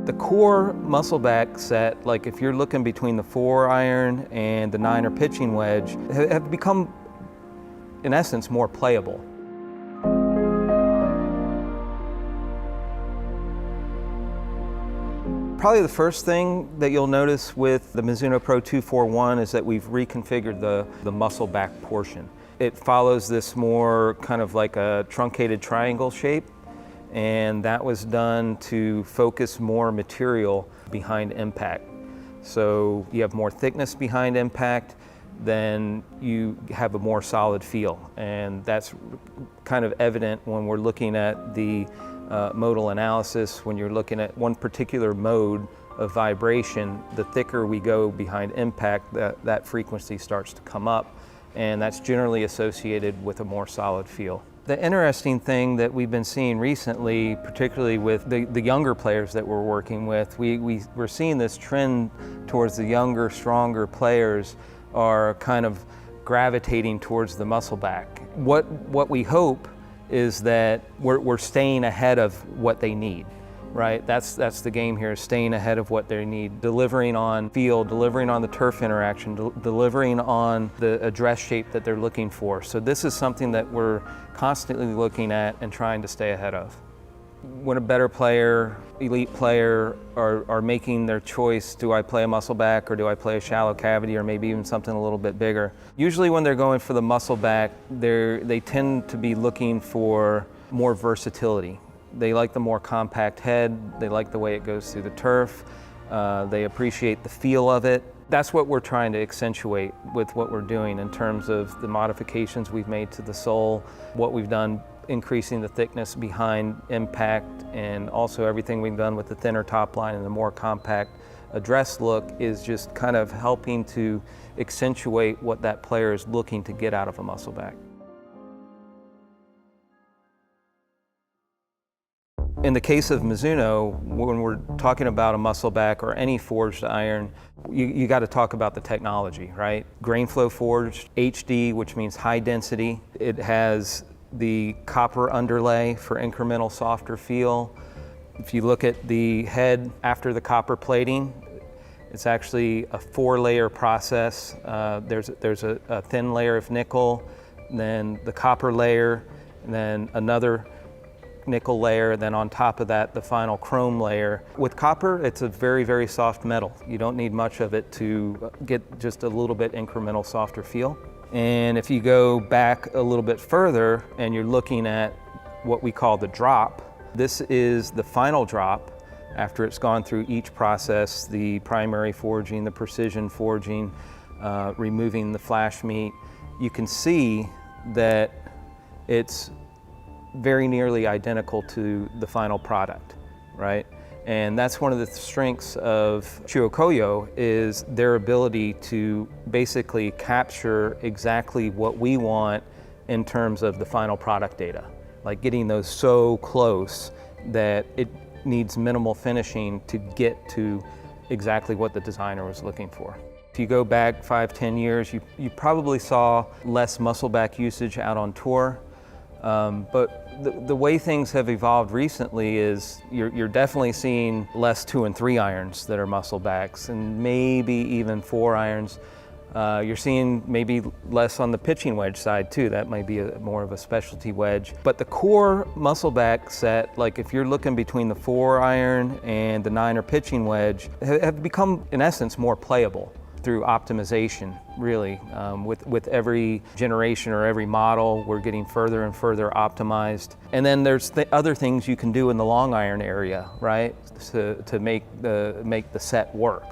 The core muscle back set, like if you're looking between the 4 iron and the 9 or pitching wedge, have become, in essence, more playable. Probably the first thing that you'll notice with the Mizuno Pro 241 is that we've reconfigured the muscle back portion. It follows this more kind of like a truncated triangle shape, and that was done to focus more material behind impact. So you have more thickness behind impact, then you have a more solid feel. And that's kind of evident when we're looking at the modal analysis. When you're looking at one particular mode of vibration, the thicker we go behind impact, that frequency starts to come up, and that's generally associated with a more solid feel. The interesting thing that we've been seeing recently, particularly with the younger players that we're working with, we're seeing this trend towards the younger, stronger players are kind of gravitating towards the muscle back. What we hope is that we're staying ahead of what they need, right? That's the game here, staying ahead of what they need, delivering on feel, delivering on the turf interaction, delivering on the address shape that they're looking for. So this is something that we're constantly looking at and trying to stay ahead of. When a better player, elite player, are making their choice, do I play a muscle back or do I play a shallow cavity or maybe even something a little bit bigger? Usually when they're going for the muscle back, they tend to be looking for more versatility. They like the more compact head, they like the way it goes through the turf, they appreciate the feel of it. That's what we're trying to accentuate with what we're doing in terms of the modifications we've made to the sole, what we've done increasing the thickness behind impact, and also everything we've done with the thinner top line and the more compact address look is just kind of helping to accentuate what that player is looking to get out of a muscle back. In the case of Mizuno, when we're talking about a muscle back or any forged iron, you got to talk about the technology, right? Grain flow forged, HD, which means high density. It has the copper underlay for incremental softer feel. If you look at the head after the copper plating, it's actually a 4-layer process. There's a thin layer of nickel, then the copper layer, and then another nickel layer, then on top of that, the final chrome layer. With copper, it's a very, very soft metal. You don't need much of it to get just a little bit incremental softer feel. And if you go back a little bit further and you're looking at what we call the drop, this is the final drop after it's gone through each process, the primary forging, the precision forging, removing the flash meat. You can see that it's very nearly identical to the final product, right? And that's one of the strengths of Chiyokoyo is their ability to basically capture exactly what we want in terms of the final product data. Like getting those so close that it needs minimal finishing to get to exactly what the designer was looking for. If you go back 5-10 years, you probably saw less muscle back usage out on tour. But the way things have evolved recently is you're definitely seeing less 2 and 3 irons that are muscle backs, and maybe even 4 irons. You're seeing maybe less on the pitching wedge side too. That might be more of a specialty wedge. But the core muscle back set, like if you're looking between the 4 iron and the 9 or pitching wedge, have become in essence more playable through optimization, really. With every generation or every model, we're getting further and further optimized. And then there's other things you can do in the long iron area, right, to make the set work.